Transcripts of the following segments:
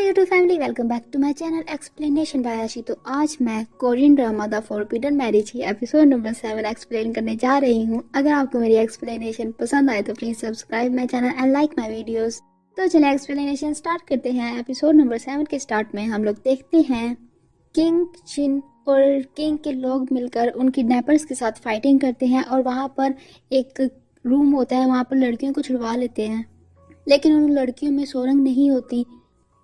YouTube family, welcome back to my channel explanation by Ashi. तो आज मैं Korean drama the forbidden marriage की episode number 7 explain करने जा रही हूँ। अगर आपको मेरी एक्सप्लेनेशन पसंद आए तो please subscribe my channel and like my videos. तो चलिए एक्सप्लेनेशन स्टार्ट करते हैं। एपिसोड नंबर 7 के स्टार्ट में हम लोग देखते हैं किंग चिन और किंग के लोग मिलकर उन किडनैपर्स के साथ फाइटिंग करते हैं और वहाँ पर एक रूम होता है, वहाँ पर लड़कियों को छुड़वा लेते हैं। लेकिन उन लड़कियों में सोरंग नहीं होती।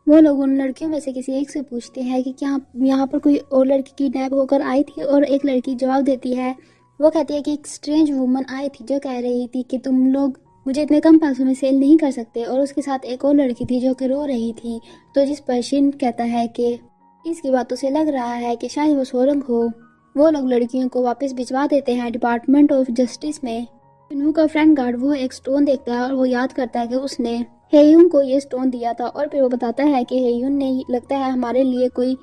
वो लोग उन लड़कियों में से किसी एक से पूछते हैं कि क्या यहाँ पर कोई और लड़की किडनैप होकर आई थी, और एक लड़की जवाब देती है। वो कहती है कि एक स्ट्रेंज वुमन आई थी जो कह रही थी कि तुम लोग मुझे इतने कम पैसों में सेल नहीं कर सकते, और उसके साथ एक और लड़की थी जो कि रो रही थी। तो जिस पर शिन कहता है कि इसकी बातों से लग रहा है कि शायद वो सोरंग हो। वो लोग लड़कियों को वापस भिजवा देते हैं डिपार्टमेंट ऑफ जस्टिस में। चिन्हू का फ्रेंड गार्ड वो एक स्टोन देखता है और वो याद करता है कि उसने हेयुन को ये स्टोन दिया था, और फिर वो बताता है कि हेयुन ने लगता है हमारे लिए कोई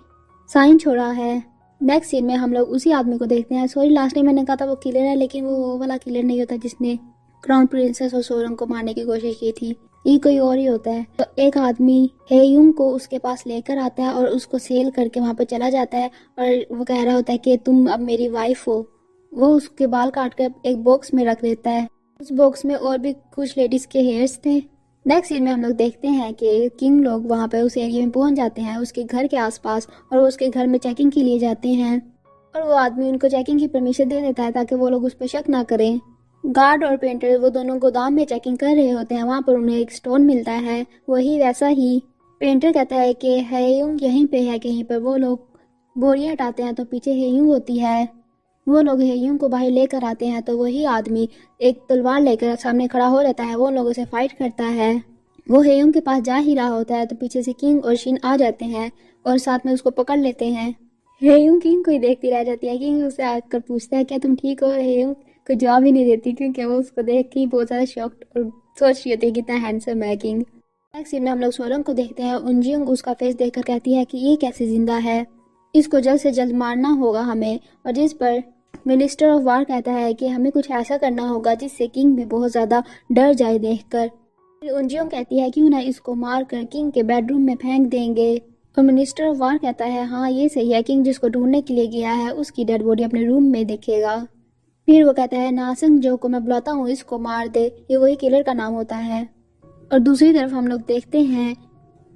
साइन छोड़ा है। नेक्स्ट सीन में हम लोग उसी आदमी को देखते हैं। सॉरी, लास्ट टाइम मैंने कहा था वो किलर है, लेकिन वो वाला किलर नहीं होता जिसने क्राउन प्रिंसेस और सोरंग को मारने की कोशिश की थी। ये कोई और ही होता है। तो एक आदमी हेयुन को उसके पास लेकर आता है और उसको सेल करके वहाँ पर चला जाता है, और वो कह रहा होता है कि तुम अब मेरी वाइफ हो। वो उसके बाल काट कर एक बॉक्स में रख देता है। उस बॉक्स में और भी कुछ लेडीज के हेयर्स थे। नेक्स्ट सीन में हम लोग देखते हैं कि किंग लोग वहाँ पे उस एरिया में पहुँच जाते हैं, उसके घर के आसपास, और वो उसके घर में चेकिंग के लिए जाते हैं। और वो आदमी उनको चेकिंग की परमिशन दे देता है ताकि वो लोग उस पर शक ना करें। गार्ड और पेंटर वो दोनों गोदाम में चेकिंग कर रहे होते हैं। वहाँ पर उन्हें एक स्टोन मिलता है, वही वैसा ही। पेंटर कहता है कि हेयुंग यहीं पे है कहीं पर। वो लोग बोरियां हटाते हैं तो पीछे हेयुंग होती है। वो लोग हेयुंग को बाहर लेकर आते हैं तो वही आदमी एक तलवार लेकर सामने खड़ा हो रहता है। वो लोगों से फाइट करता है। वो हेयुंग के पास जा ही रहा होता है तो पीछे से किंग और शिन आ जाते हैं और साथ में उसको पकड़ लेते हैं। हेयुंग किंग को ही देखती रह जाती है। किंग उससे आकर पूछता है क्या तुम ठीक हो। हेयुंग को जवाब ही नहीं देती क्योंकि वो उसको देख के बहुत ज़्यादा शॉक्ड और सोच रही होती है कितना हैंडसम है किंग। नेक्स्ट सीन में हम लोग सोरंग को देखते हैं। उनजियोंग उसका फेस देखकर कहती है कि ये कैसे जिंदा है, इसको जल्द से जल्द मारना होगा हमें। और जिस पर मिनिस्टर ऑफ वार कहता है कि हमें कुछ ऐसा करना होगा जिससे किंग भी बहुत ज़्यादा डर जाए देखकर। उनजियोंग कहती है क्यों ना इसको मार कर किंग के बेडरूम में फेंक देंगे। और मिनिस्टर ऑफ वार कहता है हाँ ये सही है, किंग जिसको ढूंढने के लिए गया है उसकी डेड बॉडी अपने रूम में देखेगा। फिर वो कहता है नासंग जो को मैं बुलाता हूँ इसको मार दे, ये वही किलर का नाम होता है। और दूसरी तरफ हम लोग देखते हैं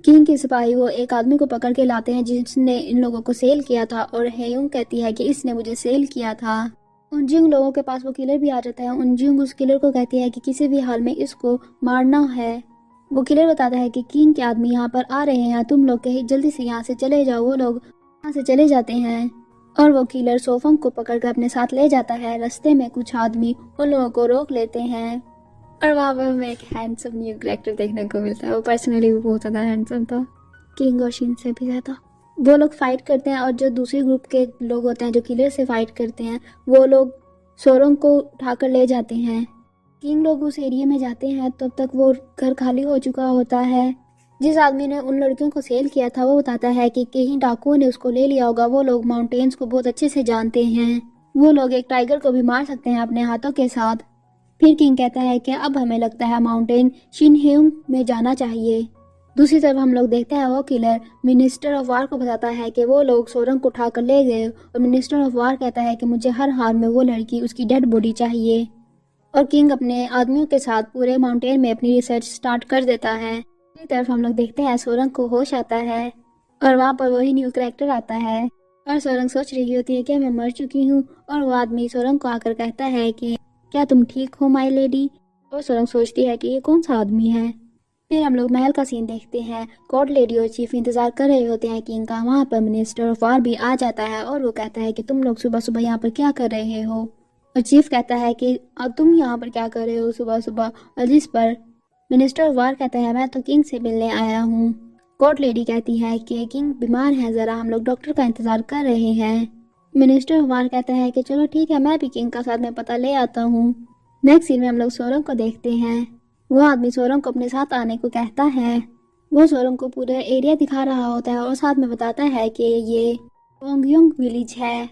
किंग के सिपाही वो एक आदमी को पकड़ के लाते हैं जिसने इन लोगों को सेल किया था, और हेयुंग कहती है कि इसने मुझे सेल किया था। उनजियोंग लोगों के पास वो किलर भी आ जाता है। उनजियोंग उस किलर को कहती है कि किसी भी हाल में इसको मारना है। वो किलर बताता है कि किंग के आदमी यहाँ पर आ रहे हैं, तुम लोग कहीं जल्दी से यहाँ से चले जाओ। वो लोग यहाँ से चले जाते हैं और वो किलर सोफंग को पकड़कर अपने साथ ले जाता है। रास्ते में कुछ आदमी उन लोगों को रोक लेते हैं और वहाँ पर हमें एक हैंडसम न्यू कैरेक्टर देखने को मिलता है। वो पर्सनली भी बहुत ज़्यादा हैंडसम था, किंग और शिन से भी ज़्यादा। वो लोग फाइट करते हैं और जो दूसरे ग्रुप के लोग होते हैं जो किलर से फाइट करते हैं वो लोग सोरंग को उठाकर ले जाते हैं। किंग लोग उस एरिया में जाते हैं तब तक वो घर खाली हो चुका होता है। जिस आदमी ने उन लड़कियों को सेल किया था वो बताता है कि कहीं डाकुओं ने उसको ले लिया होगा। वो लोग माउंटेन्स को बहुत अच्छे से जानते हैं। वो लोग एक टाइगर को भी मार सकते हैं अपने हाथों के साथ। फिर किंग कहता है कि अब हमें लगता है माउंटेन शिनहेउंग में जाना चाहिए। दूसरी तरफ हम लोग देखते हैं वो किलर मिनिस्टर ऑफ वार को बताता है कि वो लोग सोरंग को उठाकर ले गए, और मिनिस्टर ऑफ वार कहता है कि मुझे हर हाल में वो लड़की उसकी डेड बॉडी चाहिए। और किंग अपने आदमियों के साथ पूरे माउंटेन में अपनी रिसर्च स्टार्ट कर देता है। दूसरी तरफ हम लोग देखते हैं सोरंग को होश आता है और वहाँ पर वही न्यू कैरेक्टर आता है, और सोरंग सोच रही होती है कि मैं मर चुकी हूँ। और वो आदमी सोरंग को आकर कहता है कि क्या तुम ठीक हो माय लेडी। और सोरंग सोचती है कि ये कौन सा आदमी है। फिर हम लोग महल का सीन देखते हैं। कोर्ट लेडी और चीफ इंतजार कर रहे होते हैं किंग का। वहाँ पर मिनिस्टर ऑफ वार भी आ जाता है और वो कहता है कि तुम लोग सुबह सुबह यहाँ पर क्या कर रहे हो। और चीफ कहता है कि अब तुम यहाँ पर क्या कर रहे हो सुबह सुबह। और जिस पर मिनिस्टर ऑफ वार कहता है मैं तो किंग से मिलने आया हूँ। कोर्ट लेडी कहती है कि किंग बीमार है, जरा हम लोग डॉक्टर का इंतजार कर रहे हैं। मिनिस्टर ऑफ वार कहता है कि चलो ठीक है, मैं भी किंग का साथ में पता ले आता हूँ। नेक्स्ट सीन में हम लोग सोरंग को देखते हैं। वो आदमी सोरंग को अपने साथ आने को कहता है। वो सोरंग को पूरा एरिया दिखा रहा होता है और साथ में बताता है कि ये पोंगयोंग विलेज है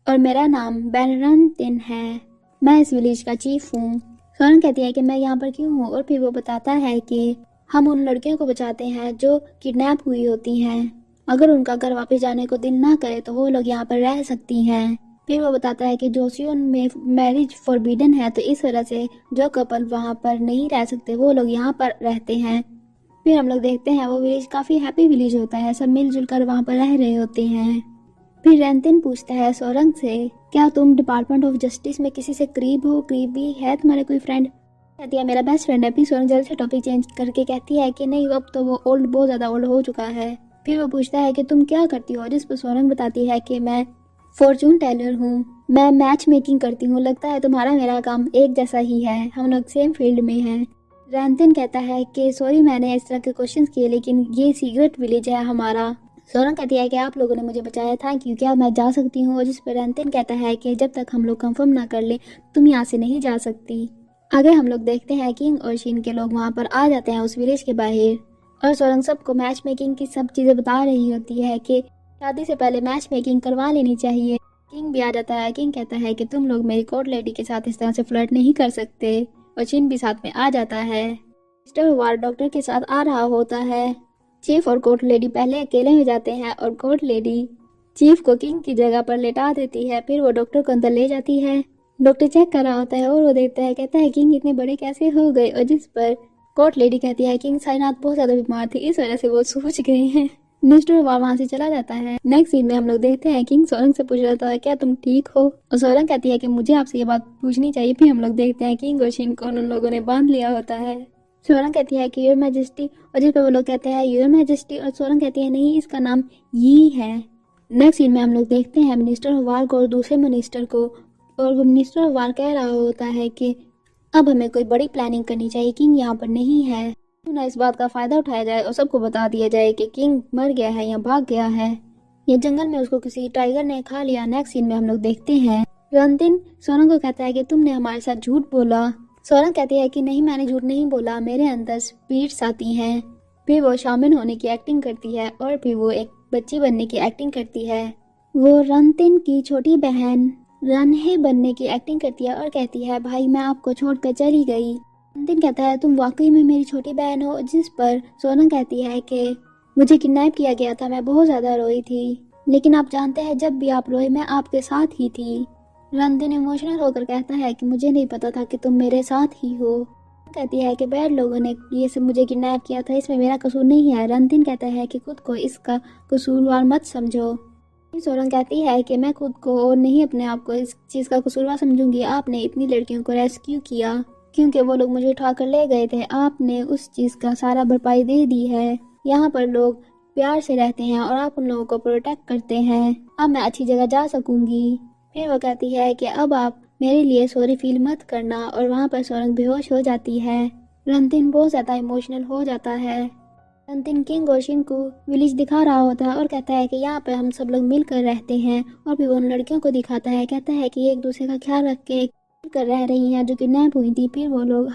और मेरा नाम बैनरन तिन है, मैं इस विलेज का चीफ हूँ। सोरंग कहती है कि मैं यहाँ पर क्यों हूँ, और फिर वो बताता है कि हम उन लड़कियों को बचाते हैं जो किडनैप हुई होती हैं। अगर उनका घर वापस जाने को दिल ना करे तो वो लोग यहाँ पर रह सकती हैं। फिर वो बताता है कि जोसियोन में मैरिज फॉरबिडन है, तो इस वजह से जो कपल वहाँ पर नहीं रह सकते वो लोग यहाँ पर रहते हैं। फिर हम लोग देखते हैं वो विलेज काफी हैप्पी विलेज होता है, सब मिलजुल कर वहाँ पर रह रहे होते हैं। फिर रेंतिन पूछता है सोरंग से, क्या तुम डिपार्टमेंट ऑफ जस्टिस में किसी से करीब हो, करीबी है तुम्हारे कोई फ्रेंड? कहती है मेरा बेस्ट फ्रेंड है। फिर सोरंग जल्दी से टॉपिक चेंज करके कहती है कि नहीं, अब तो वो ओल्ड, बहुत ज्यादा ओल्ड हो चुका है। फिर वो पूछता है कि तुम क्या करती हो, जिस पर सोरंग बताती है कि मैं फॉर्चून टेलर हूँ, मैं मैच मेकिंग करती हूँ, लगता है तुम्हारा मेरा काम एक जैसा ही है, हम लोग सेम फील्ड में हैं। रेंतिन कहता है कि सॉरी मैंने इस तरह के क्वेश्चंस किए, लेकिन ये सीक्रेट विलेज है हमारा। सोरंग कहती है कि आप लोगों ने मुझे बचाया, थैंक यू, क्या मैं जा सकती हूँ? जिस पर रेंतिन कहता है कि जब तक हम लोग कंफर्म ना कर ले तुम यहाँ से नहीं जा सकती। आगे हम लोग देखते हैं किंग और शीन के लोग वहाँ पर आ जाते हैं उस विलेज के बाहर, और सोरंग सबको मैच मेकिंग की सब चीज़ें बता रही होती है कि शादी से पहले मैच मेकिंग करवा लेनी चाहिए। किंग भी आ जाता है। किंग कहता है कि तुम लोग मेरी कोर्ट लेडी के साथ इस तरह से फ्लर्ट नहीं कर सकते, और शीन भी साथ में आ जाता है। मिस्टर वार डॉक्टर के साथ आ रहा होता है। चीफ और कोर्ट लेडी पहले अकेले हो जाते हैं और कोर्ट लेडी चीफ को किंग की जगह पर लेटा देती है। फिर वो डॉक्टर को अंदर ले जाती है। डॉक्टर चेक कर रहा होता है और वो देखता है, कहता है किंग इतने बड़े कैसे हो गए, और जिस पर कोर्ट लेडी कहती है किंग साइनाथ बहुत ज्यादा बीमार थी, इस वजह से वो सूझ गए हैं। मिस्टर वार वहाँ से चला जाता है। नेक्स्ट सीन में हम लोग देखते हैं किंग सोरंग से पूछ रहा है क्या तुम ठीक हो, और सोरंग कहती है कि मुझे आपसे ये बात पूछनी चाहिए। फिर हम लोग देखते हैं किंग और शीन को उन लोगों ने बांध लिया होता है। सोरंग कहती है कि योर मैजेस्टी, और जिस पर वो लोग कहते हैं योर मैजेस्टी, और सोरंग कहती है नहीं, इसका नाम यी है। नेक्स्ट सीन में हम लोग देखते हैं मिनिस्टर वार को और दूसरे मिनिस्टर को, और वो मिनिस्टर वार कह रहा होता है कि अब हमें कोई बड़ी प्लानिंग करनी चाहिए, किंग यहाँ पर नहीं है, क्यों ना इस बात का फायदा उठाया जाए और सबको बता दिया जाए कि किंग मर गया है या भाग गया है, ये जंगल में उसको किसी टाइगर ने खा लिया। नेक्स्ट सीन में हम लोग देखते हैं रंतिन सोरंग को कहता है कि तुमने हमारे साथ झूठ बोला। सोरंग कहती है कि नहीं, मैंने झूठ नहीं बोला, मेरे अंदर स्पिरिट्स आती हैं। फिर वो शामिल होने की एक्टिंग करती है और फिर वो एक बच्ची बनने की एक्टिंग करती है। वो रंतिन की छोटी बहन रन्हे बनने की एक्टिंग करती है और कहती है भाई मैं आपको छोड़कर चली गई। रंतिन कहता है तुम वाकई में मेरी छोटी बहन हो, जिस पर सोनम कहती है कि मुझे किडनैप किया गया था, मैं बहुत ज्यादा रोई थी, लेकिन आप जानते हैं जब भी आप रोए मैं आपके साथ ही थी। रंतिन इमोशनल होकर कहता है कि मुझे नहीं पता था कि तुम मेरे साथ ही हो। कहती है कि बैड लोगों ने ये सब मुझे किडनैप किया था, इसमें मेरा कसूर नहीं है। रंतिन कहता है कि खुद को इसका कसूरवार मत समझो। सोरंग कहती है कि मैं खुद को और नहीं अपने आप को इस चीज़ का कसूरवार समझूंगी, आपने इतनी लड़कियों को रेस्क्यू किया क्योंकि वो लोग मुझे उठा कर ले गए थे, आपने उस चीज़ का सारा भरपाई दे दी है। यहाँ पर लोग प्यार से रहते हैं और आप उन लोगों को प्रोटेक्ट करते हैं, अब मैं अच्छी जगह जा सकूंगी। फिर वो कहती है कि अब आप मेरे लिए सॉरी फील मत करना, और वहाँ पर सोरंग बेहोश हो जाती है। रंतिन बहुत ज़्यादा इमोशनल हो जाता है। रंतिन किंग और शिन को विलेज दिखा रहा होता है और कहता है कि यहाँ पर हम सब लोग मिलकर रहते हैं, और फिर वो उन लड़कियों को दिखाता है, कहता है कि एक दूसरे का ख्याल रख के मिलकर रह रही हैं जो किडनैप हुई थी। फिर वो लोग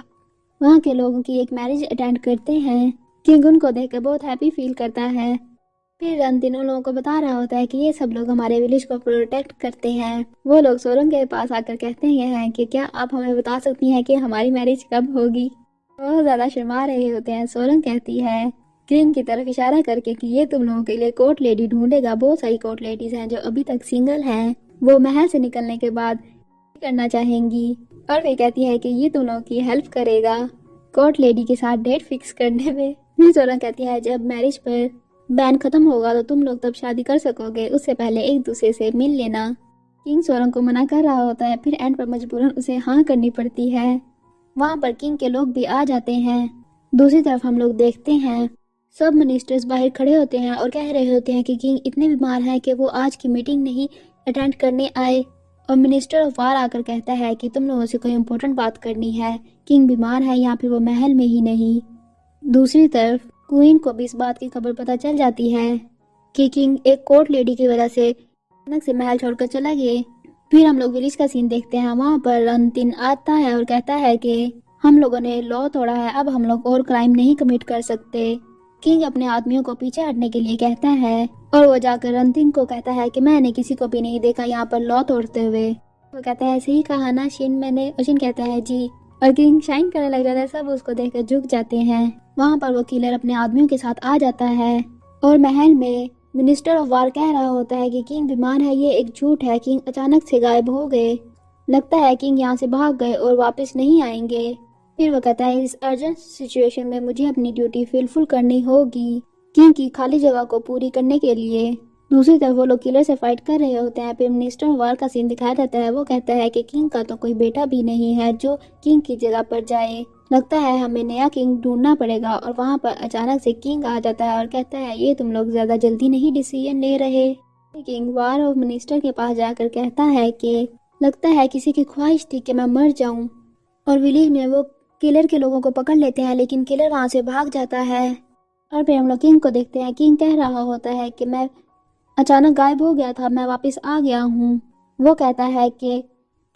वहाँ के लोगों की एक मैरिज अटेंड करते हैं। किंग उनको देखकर बहुत हैप्पी फील करता है। फिर रंतिन उन लोगों को बता रहा होता है कि ये सब लोग हमारे विलेज को प्रोटेक्ट करते हैं। वो लोग सोरंग के पास आकर कहते हैं कि क्या आप हमें बता सकती हैं कि हमारी मैरिज कब होगी। बहुत ज्यादा शर्मा रहे होते हैं। सोरंग कहती है किंग की तरफ इशारा करके कि ये तुम लोगों के लिए कोर्ट लेडी ढूंढेगा, बहुत सारी कोर्ट लेडीज हैं जो अभी तक सिंगल हैं, वो महल से निकलने के बाद करना चाहेंगी, और फिर कहती है कि ये तुम लोगों की हेल्प करेगा कोर्ट लेडी के साथ डेट फिक्स करने में। फिर सोरंग कहती है जब मैरिज पर बैन खत्म होगा तो तुम लोग तब शादी कर सकोगे, उससे पहले एक दूसरे से मिल लेना। किंग सोरंग को मना कर रहा होता है, फिर एंड पर मजबूरन उसे हाँ करनी पड़ती है। वहाँ पर किंग के लोग भी आ जाते हैं। दूसरी तरफ हम लोग देखते हैं सब मिनिस्टर्स बाहर खड़े होते हैं और कह रहे होते हैं कि किंग इतने बीमार हैं कि वो आज की मीटिंग नहीं अटेंड करने आए, और मिनिस्टर ऑफ वार आकर कहता है कि तुम लोगों से कोई इम्पोर्टेंट बात करनी है, किंग बीमार है या फिर वो महल में ही नहीं। दूसरी तरफ क्वीन को भी इस बात की खबर पता चल जाती है कि किंग एक कोर्ट लेडी की वजह से अचानक से महल छोड़कर चला गए। फिर हम लोग विलेज का सीन देखते हैं। वहाँ पर रंतिन आता है और कहता है कि हम लोगों ने लॉ तोड़ा है, अब हम लोग और क्राइम नहीं कमिट कर सकते। किंग अपने आदमियों को पीछे हटने के लिए कहता है, और वो जाकर रंतिन को कहता है कि मैंने किसी को भी नहीं देखा यहाँ पर लॉ तोड़ते हुए। वो कहता है सही कहा ना शिन मैंने, और शिन कहता है जी। और किंग शाइन करने लग जाता है। सब उसको देखकर झुक जाते हैं। वहाँ पर वो किलर अपने आदमियों के साथ आ जाता है और महल में मिनिस्टर ऑफ वार कह रहा होता है कि किंग बीमार है। ये एक झूठ है, किंग अचानक से गायब हो गए। लगता है किंग यहाँ से भाग गए और वापस नहीं आएंगे। फिर वो कहता है इस अर्जेंट सिचुएशन में मुझे अपनी ड्यूटी फुलफिल करनी होगी किंग की खाली जगह को पूरी करने के लिए। दूसरी तरफ वो लोग किलर से फाइट कर रहे होते हैं। फिर मिनिस्टर ऑफ वार का सीन दिखाया जाता है। वो कहता है कि किंग का तो कोई बेटा भी नहीं है जो किंग की जगह पर जाए। लगता है हमें नया किंग ढूंढना पड़ेगा। और वहाँ पर अचानक से किंग आ जाता है और कहता है ये तुम लोग ज्यादा जल्दी नहीं डिसीजन ले रहे। किंग वार और मिनिस्टर के पास जाकर कहता है कि लगता है किसी की ख्वाहिश थी कि मैं मर जाऊं। और विलीज में वो किलर के लोगों को पकड़ लेते हैं, लेकिन किलर वहां से भाग जाता है। और फिर हम लोग किंग को देखते हैं। किंग कह रहा होता है कि मैं अचानक गायब हो गया था, मैं वापस आ गया हूँ। वो कहता है कि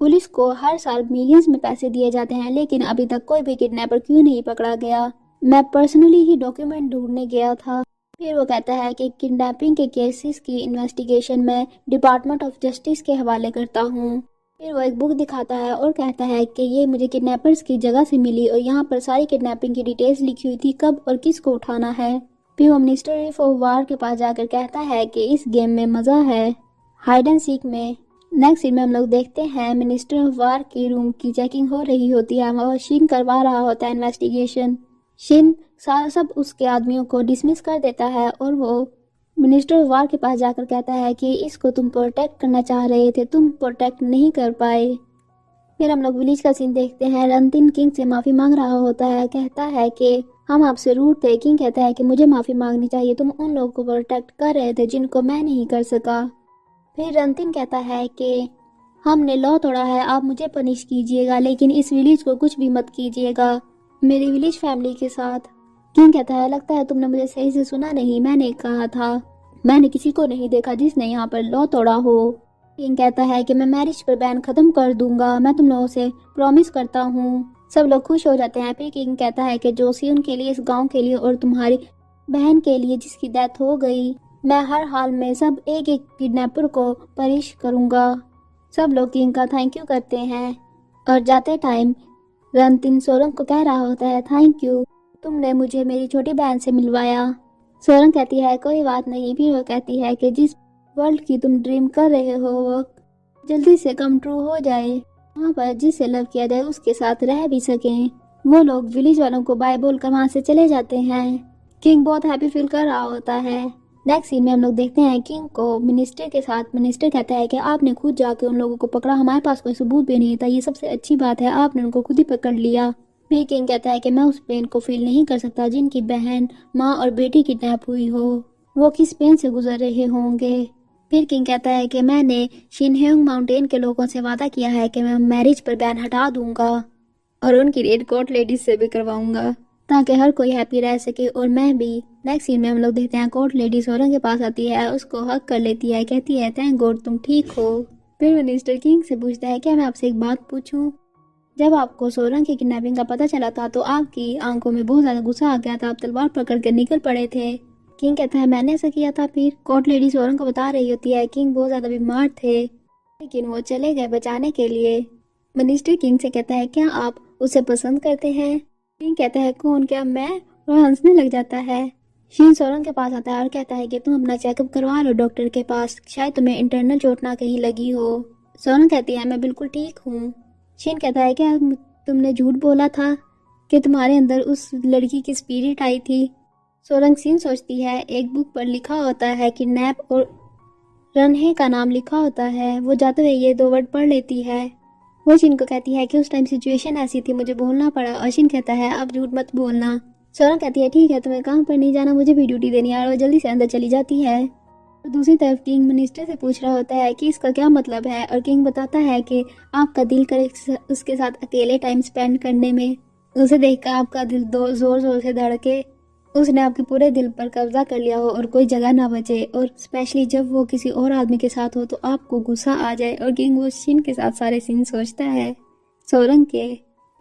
पुलिस को हर साल मिलियंस में पैसे दिए जाते हैं, लेकिन अभी तक कोई भी किडनैपर क्यों नहीं पकड़ा गया। मैं पर्सनली ही डॉक्यूमेंट ढूंढने गया था। फिर वो कहता है कि किडनैपिंग के केसेस की इन्वेस्टिगेशन मैं डिपार्टमेंट ऑफ जस्टिस के हवाले करता हूँ। फिर वो एक बुक दिखाता है और कहता है कि ये मुझे किडनैपर्स की जगह से मिली और यहाँ पर सारी किडनैपिंग की डिटेल्स लिखी हुई थी, कब और किसको उठाना है। फिर वो मिनिस्टर ऑफ वार के पास जाकर कहता है कि इस गेम में मजा है, हाइड एंड सीक में। नेक्स्ट सीन में हम लोग देखते हैं मिनिस्टर ऑफ वार की रूम की चेकिंग हो रही होती है। वह शिन करवा रहा होता है इन्वेस्टिगेशन। शिन सब उसके आदमियों को डिसमिस कर देता है और वो मिनिस्टर ऑफ वार के पास जाकर कहता है कि इसको तुम प्रोटेक्ट करना चाह रहे थे, तुम प्रोटेक्ट नहीं कर पाए। फिर हम लोग विलेज का सीन देखते हैं। रंतिन किंग से माफी मांग रहा होता है। कहता है कि हम आपसे रूड थे। किंग कहता है कि मुझे माफी मांगनी चाहिए, तुम उन लोगों को प्रोटेक्ट कर रहे थे जिनको मैं नहीं कर सका। फिर रंतिन कहता है कि हमने लॉ तोड़ा है, आप मुझे पनिश कीजिएगा, लेकिन इस विलेज को कुछ भी मत कीजिएगा मेरी विलेज फैमिली के साथ। किंग कहता है लगता है तुमने मुझे सही से सुना नहीं, मैंने कहा था मैंने किसी को नहीं देखा जिसने यहाँ पर लॉ तोड़ा हो। किंग कहता है कि मैं मैरिज पर बैन खत्म कर दूंगा, मैं तुम लोगों से प्रॉमिस करता हूँ। सब लोग खुश हो जाते हैं। फिर किंग कहता है कि जोशी उनके लिए, इस गांव के लिए और तुम्हारी बहन के लिए जिसकी डेथ हो गई, मैं हर हाल में सब एक एक किडनैपर को पनिश करूंगा। सब लोग किंग का थैंक यू करते हैं और जाते टाइम रंतिन सोरंग को कह रहा होता है थैंक यू, तुमने मुझे मेरी छोटी बहन से मिलवाया। सोरंग कहती है कोई बात नहीं। फिर वो कहती है कि जिस वर्ल्ड की तुम ड्रीम कर रहे हो वो जल्दी से कम ट्रू हो जाए, वहाँ पर जिससे लव किया जाए उसके साथ रह भी सकें। वो लोग विलेज वालों को बाय बोलकर वहाँ से चले जाते हैं। किंग बहुत हैप्पी फील कर रहा होता है। नेक्स्ट सीन में हम लोग देखते हैं किंग को मिनिस्टर के साथ। मिनिस्टर कहता है कि आपने खुद जाके उन लोगों को पकड़ा, हमारे पास कोई सबूत भी नहीं था, ये सबसे अच्छी बात है, आपने उनको खुद ही पकड़ लिया। फिर किंग कहता है कि मैं उस पेन को फील नहीं कर सकता जिनकी बहन, माँ और बेटी किडनैप हुई हो, वो किस पेन से गुजर रहे होंगे। फिर किंग कहता है कि मैंने शिनहेंग माउंटेन के लोगों से वादा किया है कि मैं मैरिज पर बैन हटा दूंगा और उनकी रेड कोट लेडीज से भी करवाऊंगा ताकि हर कोई हैप्पी रह सके और मैं भी। नेक्स्ट सीन में हम लोग देखते हैं कोर्ट लेडी सोरंग के पास आती है, उसको हक कर लेती है, कहती है थैंक गॉड तुम ठीक हो। फिर मिनिस्टर किंग से पूछता है क्या मैं आपसे एक बात पूछूं, जब आपको सोरंग की किडनैपिंग का पता चला था तो आपकी आंखों में बहुत ज्यादा गुस्सा आ गया था, आप तलवार पकड़ कर निकल पड़े थे। किंग कहता है मैंने ऐसा किया था। फिर कोर्ट लेडी सोरंग को बता रही होती है किंग बहुत ज्यादा बीमार थे लेकिन वो चले गए बचाने के लिए। मिनिस्टर किंग से कहता है क्या आप उसे पसंद करते हैं। किंग कहता है कौन, क्या मैं, और हंसने लग जाता है। शिन सोरंग के पास आता है और कहता है कि तुम अपना चेकअप करवा लो डॉक्टर के पास, शायद तुम्हें इंटरनल चोट ना कहीं लगी हो। सोरंग कहती है मैं बिल्कुल ठीक हूँ। शिन कहता है क्या तुमने झूठ बोला था कि तुम्हारे अंदर उस लड़की की स्पिरिट आई थी। सोरंग शिन सोचती है एक बुक पर लिखा होता है किडनैप और रनहे का नाम लिखा होता है, वो जाते हुए ये 2 वर्ड पढ़ लेती है। वो शिन को कहती है कि उस टाइम सिचुएशन ऐसी थी मुझे बोलना पड़ा, और शिन कहता है अब झूठ मत बोलना। सोरंग कहती है ठीक है तुम्हें काम पर नहीं जाना, मुझे भी ड्यूटी देनी है, और वो जल्दी से अंदर चली जाती है। और दूसरी तरफ किंग मिनिस्टर से पूछ रहा होता है कि इसका क्या मतलब है, और किंग बताता है कि आपका दिल करे उसके साथ अकेले टाइम स्पेंड करने में, उसे देखकर आपका दिल जोर जोर से धड़के, उसने आपके पूरे दिल पर कब्जा कर लिया हो और कोई जगह ना बचे, और स्पेशली जब वो किसी और आदमी के साथ हो तो आपको गुस्सा आ जाए। और किंग वो शिन के साथ सारे सीन सोचता है सोरंग के।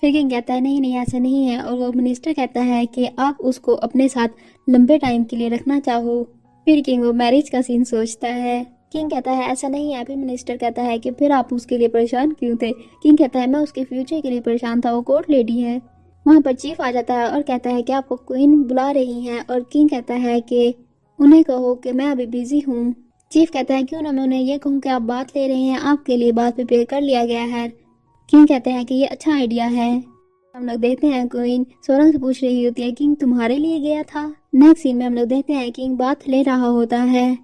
फिर किंग कहता है नहीं ऐसा नहीं है, और वो मिनिस्टर कहता है कि आप उसको अपने साथ लंबे टाइम के लिए रखना चाहो। फिर किंग वो मैरिज का सीन सोचता है। किंग कहता है ऐसा नहीं है। फिर मिनिस्टर कहता है कि फिर आप उसके लिए परेशान क्यों थे। किंग कहता है मैं उसके फ्यूचर के लिए परेशान था, वो कोर्ट लेडी है। वहाँ पर चीफ आ जाता है और कहता है कि आपको क्वीन बुला रही हैं, और किंग कहता है कि उन्हें कहो कि मैं अभी बिजी हूँ। चीफ कहता है क्यों ना मैं उन्हें ये कहूँ कि आप बात ले रहे हैं, आपके लिए बात प्रिपेयर कर लिया गया है। किंग कहते हैं कि ये अच्छा आइडिया है। हम लोग देखते हैं क्वीन सोरंग से पूछ रही होती है किंग तुम्हारे लिए गया था। नेक्स्ट सीन में हम लोग देखते हैं किंग बात ले रहा होता है।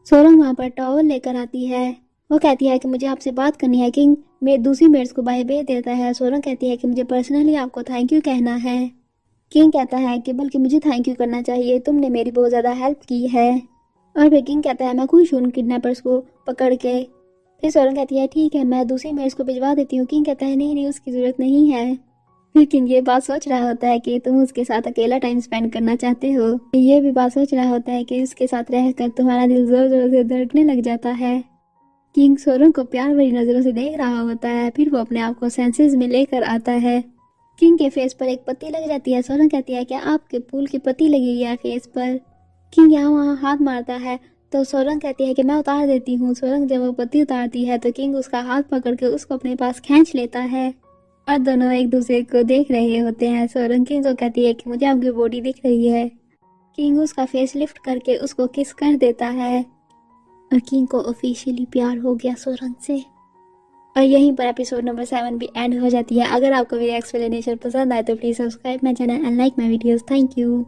सोरंग वहाँ पर टॉवल लेकर आती है। वो कहती है कि मुझे आपसे बात करनी है। किंग मेरे दूसरी मेट्स को बाय भेज देता है। सोरंग कहती है कि मुझे पर्सनली आपको थैंक यू कहना है। किंग कहता है कि बल्कि मुझे थैंक यू करना चाहिए, तुमने मेरी बहुत ज़्यादा हेल्प की है। और फिर किंग कहता है मैं खुश हूँ किडनैपर्स को पकड़ के। फिर सोरंग कहती है ठीक है मैं दूसरी मेट्स को भिजवा देती हूँ। किंग कहता है नहीं नहीं उसकी ज़रूरत नहीं है। फिर किंग ये बात सोच रहा होता है कि तुम उसके साथ अकेला टाइम स्पेंड करना चाहते हो। ये भी बात सोच रहा होता है कि उसके साथ रहकर तुम्हारा दिल जोर जोर से धड़कने लग जाता है। किंग सोरंग को प्यार भरी नजरों से देख रहा होता है। फिर वो अपने आप को सेंसेस में लेकर आता है। किंग के फेस पर एक पत्ती लग जाती है। सोरंग कहती है क्या आपके फूल की पत्ती लगी है फेस पर। किंग यहाँ वहाँ हाथ मारता है तो सोरंग कहती है कि मैं उतार देती हूँ। सोरंग जब वो पत्ती उतारती है तो किंग उसका हाथ पकड़ के उसको अपने पास खींच लेता है और दोनों एक दूसरे को देख रहे होते हैं। सोरंग किंग को कहती है कि मुझे आपकी बॉडी दिख रही है। किंग उसका फेस लिफ्ट करके उसको किस कर देता है और किंग को ऑफिशियली प्यार हो गया सोरंग से। और यहीं पर एपिसोड नंबर 7 भी एंड हो जाती है। अगर आपको मेरी एक्सप्लेनेशन पसंद आए तो please subscribe my channel and like my videos. Thank you.